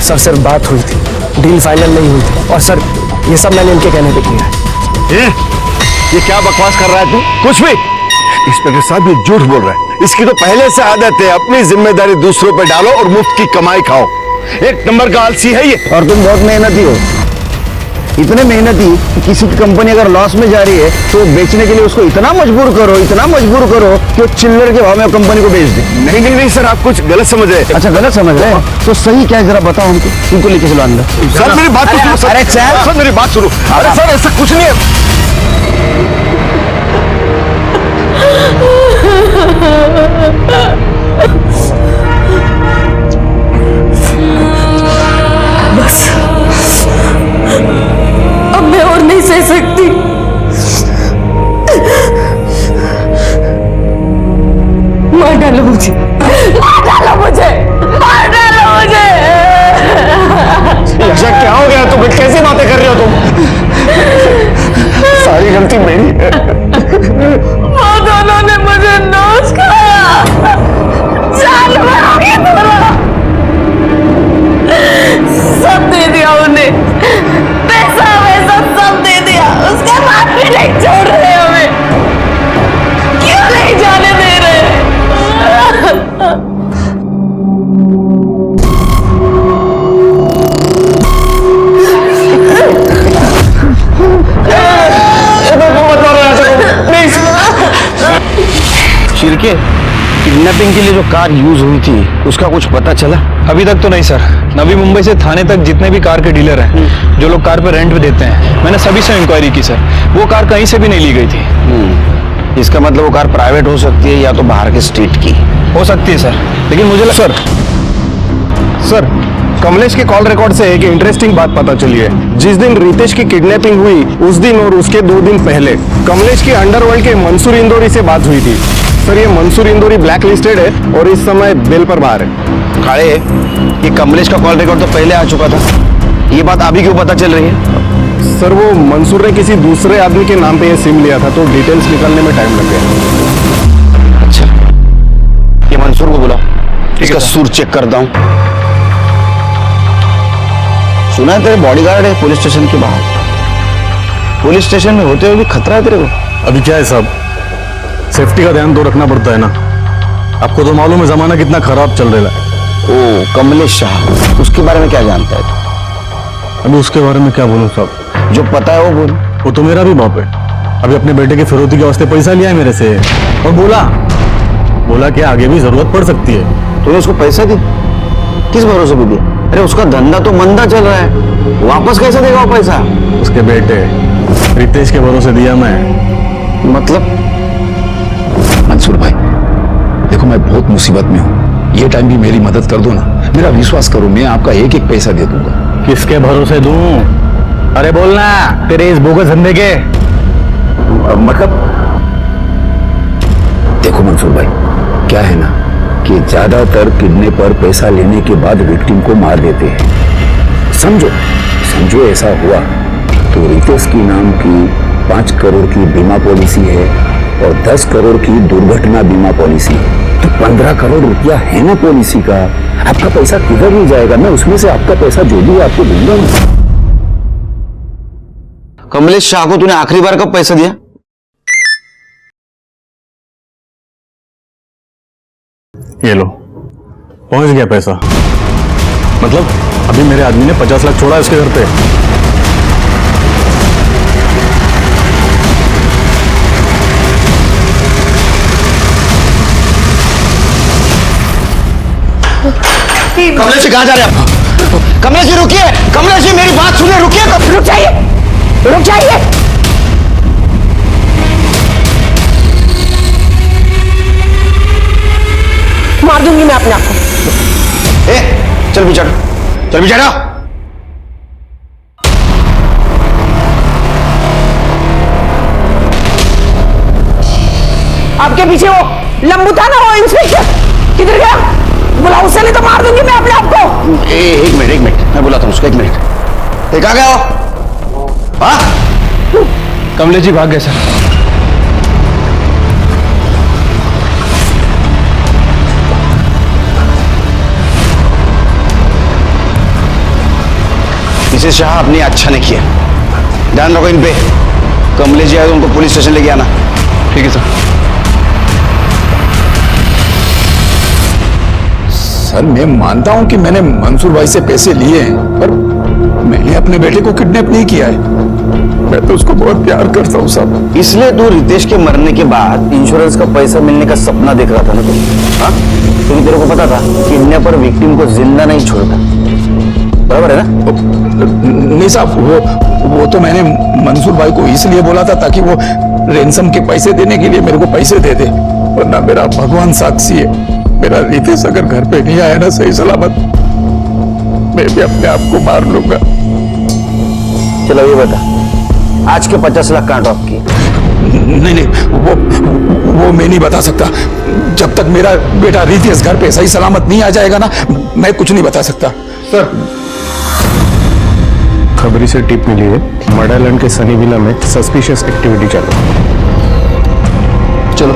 सर सिर्फ बात हुई थी, डील फाइनल नहीं हुई थी, और सर ये सब मैंने इनके कहने पे किया है। ये क्या बकवास कर रहा है तू? कुछ भी। इंस्पेक्टर साहब ये झूठ बोल रहा है, इसकी तो पहले से आदत है, अपनी जिम्मेदारी दूसरों पे डालो और मुफ्त की कमाई खाओ। एक नंबर का आलसी है ये। और तुम बहुत मेहनती हो, इतने मेहनती कि किसी की कंपनी अगर लॉस में जा रही है तो बेचने के लिए उसको इतना मजबूर करो कि वो चिल्लर के भाव में कंपनी को बेच दे। नहीं नहीं नहीं सर, आप कुछ गलत समझ रहे हैं। अच्छा गलत समझ रहे हैं तो सही क्या है जरा बताओ हमको, इनको लेके चलो अंदर। सर मेरी बात तो सुनो सर। अरे सर, सर मेरी बात सुनो। अरे सर ऐसा कुछ नहीं है। बस अब मैं और नहीं सह सकती। मार डालो मुझे, मार डालो मुझे, मार डालो मुझे। लक्षा क्या हो गया तुम्हें, कैसी बातें कर रहे हो तुम? सारी गलती मेरी है। वो दोनों ने मुझे नोच खाया, जान मारोगे दोनों। सब दे दिया उन्हें, पैसा वैसा सब दे दिया, उसके बाद भी नहीं छोड़ रहे हमें। क्यों नहीं जाने दे रहे? शिरके, किडनैपिंग के लिए जो कार यूज हुई थी उसका कुछ पता चला? अभी तक तो नहीं सर। नवी मुंबई से थाने तक जितने भी कार के डीलर हैं, जो लोग कार पे रेंट पे देते हैं, मैंने सभी से इंक्वायरी की सर। वो कार कहीं से भी नहीं ली गई थी। इसका मतलब वो कार प्राइवेट हो सकती है या तो बाहर के स्टेट की हो सकती है सर, लेकिन मुझे सर कमलेश के कॉल रिकॉर्ड से एक इंटरेस्टिंग बात पता चली है। जिस दिन रितेश की किडनैपिंग हुई उस दिन और उसके 2 दिन पहले कमलेश की अंडरवर्ल्ड के मंसूर इंदौरी से बात हुई थी। सर ये मंसूर इंदौरी ब्लैक लिस्टेड है और इस समय बेल पर बाहर है। काले, ये कमलेश का कॉल रिकॉर्ड तो पहले आ चुका था, ये बात अभी क्यों पता चल रही है? सर वो मंसूर ने किसी दूसरे आदमी के नाम पे ये सिम लिया था तो डिटेल्स निकालने में टाइम लग गया। अच्छा, ये मंसूर को बुलाओ, इसका सुर चेक करता हूं। सुना है तेरे बॉडीगार्ड है पुलिस स्टेशन के बाहर। पुलिस स्टेशन में होते हुए भी खतरा है तेरे को? अभी क्या है साहब, सेफ्टी का ध्यान तो रखना पड़ता है ना। आपको तो मालूम है जमाना कितना खराब चल रहा है। ओ कमलेश शाह, उसके बारे में क्या जानता है तू? अभी उसके बारे में क्या बोलूं साहब? जो पता है वो बोल। वो तो मेरा भी बाप है। अभी अपने बेटे के फिरौती के वास्ते पैसा लिया है मेरे से और बोला कि आगे भी जरूरत पड़ सकती है। तूने उसको पैसा दिया? किस भरोसे पे दिया? अरे उसका धंधा तो मंदा चल रहा है, वापस कैसे देगा वो पैसा? उसके बेटे रितेश के भरोसे दिया मैं। मतलब? मंसूर भाई देखो, मैं बहुत मुसीबत में हूँ, ये टाइम भी मेरी मदद कर दो ना। मेरा विश्वास करो, मैं आपका एक एक पैसा दे दूंगा। किसके भरोसे दूं? अरे बोलना तेरे इस बोगस धंधे के मतलब देखो मंसूर भाई, क्या है ना कि ज्यादातर किडनैपर पैसा लेने के बाद विक्टिम को मार देते हैं। समझो ऐसा हुआ तो रितेश की नाम की 5 करोड़ की बीमा पॉलिसी है और 10 करोड़ की दुर्घटना बीमा पॉलिसी है, तो 15 करोड़ रुपया है ना पॉलिसी का। आपका पैसा किधर नहीं जाएगा, मैं उसमें से आपका पैसा जो भी आपको दूंगा। कमलेश शाह को तूने आखिरी बार कब पैसा दिया? ये लो, पहुंच गया पैसा। मतलब अभी मेरे आदमी ने 50 लाख छोड़ा है उसके घर पे। कमलेश जी कहाँ जा रहे हैं आप? कमलेश जी रुकिए, कमलेश जी मेरी बात सुनिए, रुकिए। रुक जाइए। मार दूंगी मैं अपने आप को। ए, चल बिचारा। आपके पीछे वो लंबू था ना, वो इंस्पेक्टर किधर गया? बुलाओ उसे, नहीं तो मार दूंगी मैं अपने आप को। एक मिनट, मैं बुलाता हूँ उसको। 1 मिनट। कहाँ गया हो? हाँ? कमलेश जी भाग गए सर। मिसेस शाह आपने अच्छा नहीं किया, ध्यान रखो इन पे। कमलेश जी आए तो उनको पुलिस स्टेशन लेके आना। ठीक है सर। सर मैं मानता हूं कि मैंने मंसूर भाई से पैसे लिए हैं, पर मैंने अपने बेटे को किडनैप नहीं किया है। मैं तो उसको बहुत प्यार करता हूँ साहब। इसलिए तू रितेश के मरने के बाद इंश्योरेंस का पैसा मिलने का सपना देख रहा था ना तुम? हाँ, क्योंकि तेरे को पता था किडनैपर विक्टिम को जिंदा नहीं छोड़ता, बराबर है ना? नहीं साहब, वो तो मैंने मंसूर भाई को इसलिए बोला था ताकि वो रेंसम के पैसे देने के लिए मेरे को पैसे दे दे, वरना मेरा भगवान साक्षी है, मेरा रितेश अगर घर पे नहीं आया ना सही सलामत, मैं भी अपने आप को मार लूंगा। चलो ये बता, आज के 50 लाख कहाँ ड्रॉप किए? नहीं, वो मैं नहीं बता सकता। जब तक मेरा बेटा रितेश घर पे सही सलामत नहीं आ जाएगा ना, मैं कुछ नहीं बता सकता। सर, खबरी से टिप मिली है, मर्डर आइलैंड के सनी विला में सस्पिशियस एक्टिविटी चालू। चलो।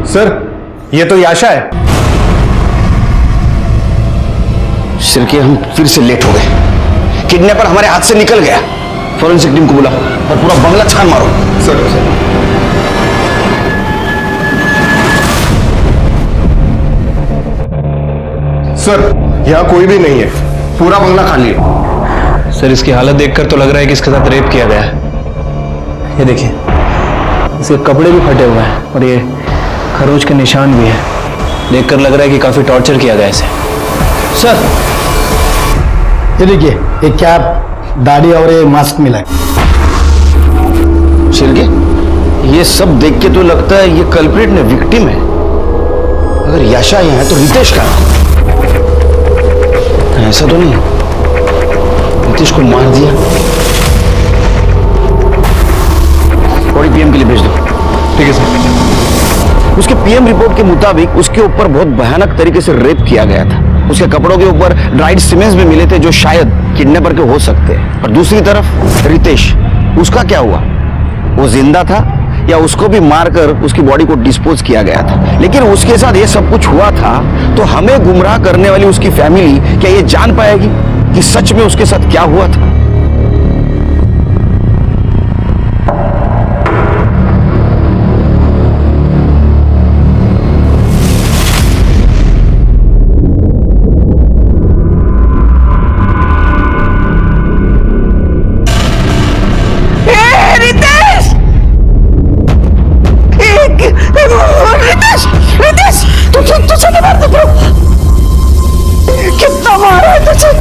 सर, ये तो याशा है। शिर्के, हम फिर से लेट हो गए। किडनैपर हमारे हाथ से निकल गया। फॉरेंसिक टीम को बुलाओ और पूरा बंगला छान मारो। सर, सर यहाँ कोई भी नहीं है, पूरा बंगला खाली है। सर, इसकी हालत देखकर तो लग रहा है कि इसके साथ रेप किया गया है। ये देखिए, इसके कपड़े भी फटे हुए हैं और ये खरोच के निशान भी है। देखकर लग रहा है कि काफी टॉर्चर किया गया इसे। सर, ये देखिए, एक कैप, दाढ़ी और ये मास्क मिला है। शिर्के, ये सब देख के तो लगता है ये कल्प्रिट ने विक्टिम है। अगर याशा यहाँ है तो रितेश का, ऐसा तो नहीं रितेश को मार दिया। बॉडी पीएम के लिए भेज दो। ठीक है सर। उसके पीएम रिपोर्ट के मुताबिक उसके ऊपर बहुत भयानक तरीके से रेप किया गया था। उसके कपड़ों के ऊपर ड्राइड सीमेंट्स भी मिले थे जो शायद किडनैपर के हो सकते हैं। और दूसरी तरफ रितेश, उसका क्या हुआ? वो जिंदा था या उसको भी मारकर उसकी बॉडी को डिस्पोज किया गया था? लेकिन उसके साथ ये सब कुछ हुआ था तो हमें गुमराह करने वाली उसकी फैमिली क्या ये जान पाएगी कि सच में उसके साथ क्या हुआ था? कितना मारा है तुझे?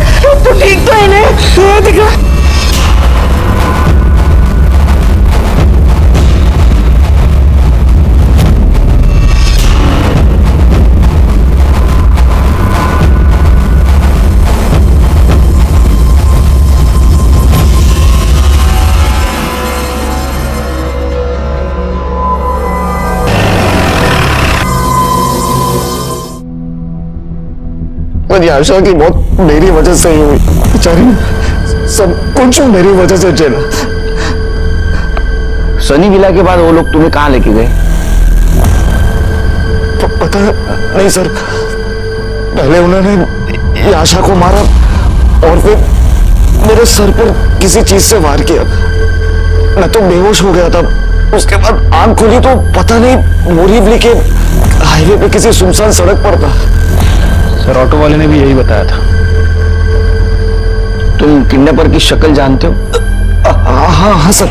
तू ठीक तो है ना? ये दिखा। याशा की मौत मेरी वजह से ही हुई। बेचारी सब कुछ मेरी वजह से झेला। सनी विला के बाद वो लोग तुम्हें कहाँ लेके गए? पता नहीं सर, पहले उन्होंने याशा को मारा और फिर मेरे सर पर किसी चीज से वार किया। मैं तो बेहोश हो गया था। उसके बाद आंख खुली तो पता नहीं बोरीवली के हाईवे पे किसी सुनसान सड़क पर था। सर, ऑटो वाले ने भी यही बताया था। तुम किडनैपर की शक्ल जानते हो? हाँ सर,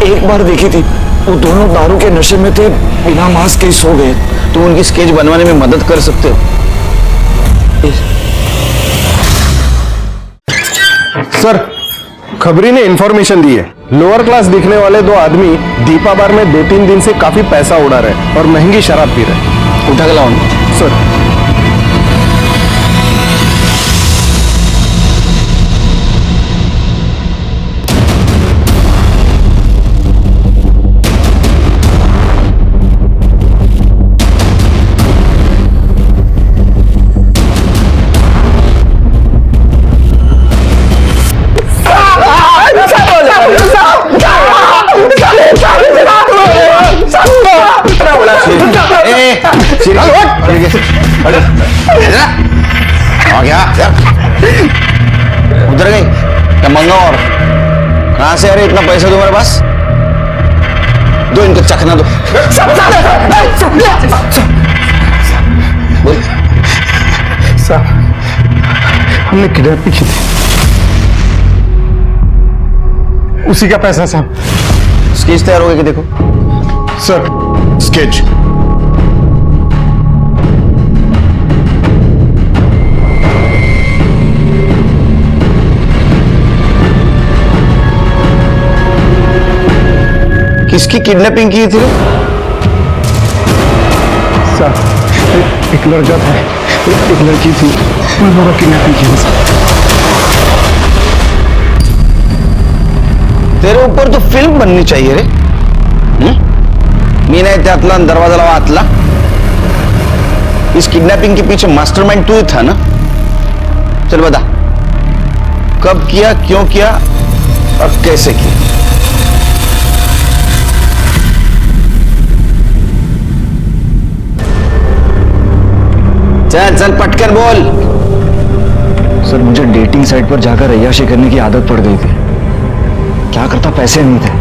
एक बार देखी थी। वो दोनों दारू के नशे में थे, बिना मास्क के सो गए। तुम उनकी स्केच बनवाने में मदद कर सकते हो। सर, खबरी ने इंफॉर्मेशन दी है, लोअर क्लास दिखने वाले दो आदमी दीपा बार में 2-3 दिन से काफी पैसा उड़ा रहे और महंगी शराब पी रहे। उठा के लाओ उनको। सर, उधर गई क्या मंगा? और कहां से अरे इतना पैसा तुम्हारे पास? दो इनको चखना दो। बोल। साहब हमने किडनैपिंग की थी, उसी का पैसा साहब। स्केच तैयार हो गया कि देखो सर, स्केच। किसकी किडनैपिंग की थी? सर एक लड़का था, एक लड़की थी, उन दोनों किडनैपिंग की सर। तेरे ऊपर तो फिल्म बननी चाहिए रे। मीना त्यातला दरवाजा लावा आतला। इस किडनैपिंग के पीछे मास्टरमाइंड तू ही था ना? चल बता, कब किया, क्यों किया और कैसे किया? चल चल पटकन बोल। सर मुझे डेटिंग साइट पर जाकर अय्याशी करने की आदत पड़ गई थी। क्या करता, पैसे नहीं थे,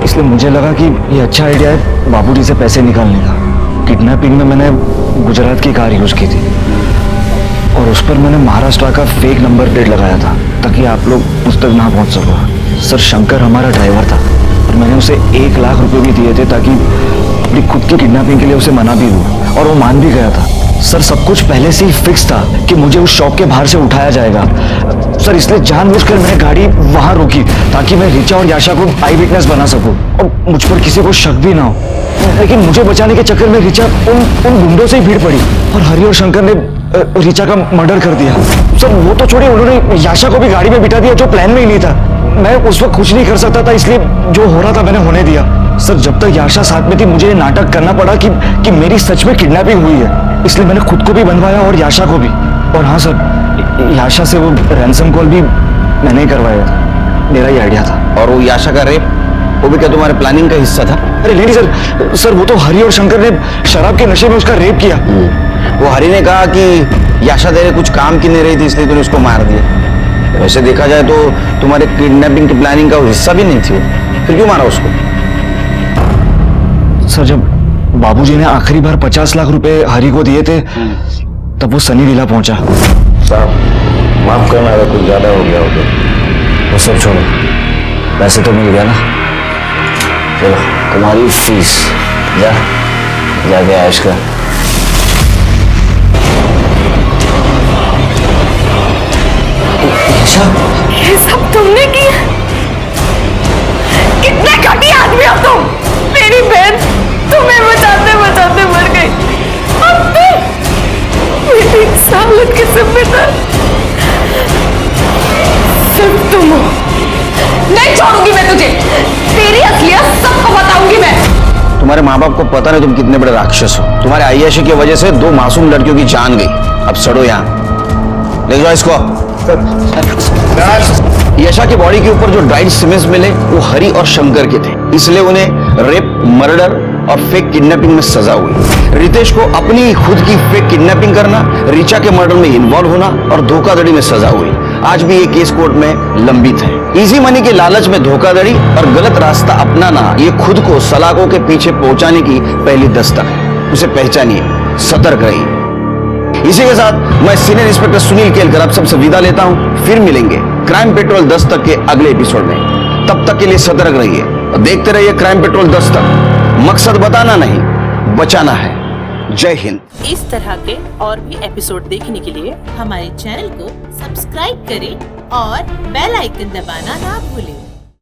इसलिए मुझे लगा कि ये अच्छा आइडिया है बाबूजी से पैसे निकालने का। किडनैपिंग में मैंने गुजरात की कार यूज की थी और उस पर मैंने महाराष्ट्र का फेक नंबर प्लेट लगाया था ताकि आप लोग उस तक ना पहुंच सको। सर शंकर हमारा ड्राइवर था और मैंने उसे 1 लाख रुपए भी दिए थे ताकि अपनी खुद की किडनैपिंग के लिए उसे मना भी दूं, और वो मान भी गया था। सर सब कुछ पहले से ही फिक्स था कि मुझे उस शॉप के बाहर से उठाया जाएगा। सर इसलिए जानबूझकर मैंने गाड़ी वहां रोकी ताकि मैं रिचा और याशा को आई विटनेस बना सकूं और मुझ पर किसी को शक भी ना हो। लेकिन मुझे बचाने के चक्कर में रिचा उन गुंडों से ही भीड़ पड़ी और हरि और शंकर ने रिचा का मर्डर कर दिया। सर वो तो छोड़िए, उन्होंने याशा को भी गाड़ी में बिठा दिया जो प्लान में ही नहीं था। मैं उस वक्त कुछ नहीं कर सकता था, इसलिए जो हो रहा था मैंने होने दिया। सर जब तक याशा साथ में थी मुझे ये नाटक करना पड़ा कि मेरी सच में किडनैपिंग हुई है, इसलिए मैंने खुद को भी बनवाया और याशा को भी। और हाँ सर, याशा से वो रैंसम कॉल भी मैंने ही करवाया था, मेरा ही आइडिया था। और वो याशा का रेप, वो भी क्या तुम्हारे प्लानिंग का हिस्सा था? अरे नहीं सर, सर वो तो हरि और शंकर ने शराब के नशे में उसका रेप किया। वो हरि ने कहा कि याशा तेरे कुछ काम की नहीं रही थी इसलिए तूने उसको मार दिया। वैसे देखा जाए तो तुम्हारे किडनैपिंग की प्लानिंग का हिस्सा भी नहीं थी, फिर क्यों मारा उसको? सर जब बाबूजी ने आखिरी बार 50 लाख रुपए हरि को दिए थे तब वो सनी विला पहुंचा। साहब माफ करना अगर कुछ ज्यादा हो गया हो तो। वो सब छोड़ो, पैसे तो मिल गया ना? चलो तुम्हारी फीस, जाके ऐश कर। ये सब तुमने किया? कितने घटिया आदमी हो तुम! मेरी बहन तुम्हें बचाते बचाते मर गई और तुम मेरी सालत के जिम्मेदार सिर्फ तुम हो। नहीं छोड़ूंगी मैं तुझे, तेरी असलियत सबको बताऊंगी मैं। तुम्हारे माँ बाप को पता नहीं तुम कितने बड़े राक्षस हो। तुम्हारे अय्याशी की वजह से 2 मासूम लड़कियों की जान गई। अब सड़ो यहाँ, ले जाओ इसको। यशा की बॉडी के ऊपर जो ड्राइड सीमेंट्स मिले वो हरि और शंकर के थे, इसलिए उन्हें रेप, मर्डर और फेक किडनैपिंग में सजा हुई। रितेश को अपनी खुद की फेक किडनैपिंग करना, रिचा के मर्डर में इन्वॉल्व होना और धोखाधड़ी में सजा हुई। आज भी ये केस कोर्ट में लंबित है। इजी मनी के लालच में धोखाधड़ी और गलत रास्ता अपनाना ये खुद को सलाखों के पीछे पहुंचाने की पहली दस्तक है। उसे पहचानिए, सतर्क रहिए। इसी के साथ मैं सीनियर इंस्पेक्टर सुनील केलकर आप सबसे विदा लेता हूं। फिर मिलेंगे क्राइम पेट्रोल 10 तक के अगले एपिसोड में। तब तक के लिए सतर्क रहिए और देखते रहिए क्राइम पेट्रोल 10 तक। मकसद बताना नहीं, बचाना है। जय हिंद। इस तरह के और भी एपिसोड देखने के लिए हमारे चैनल को सब्सक्राइब करें और बेल आइकन दबाना ना भूलें।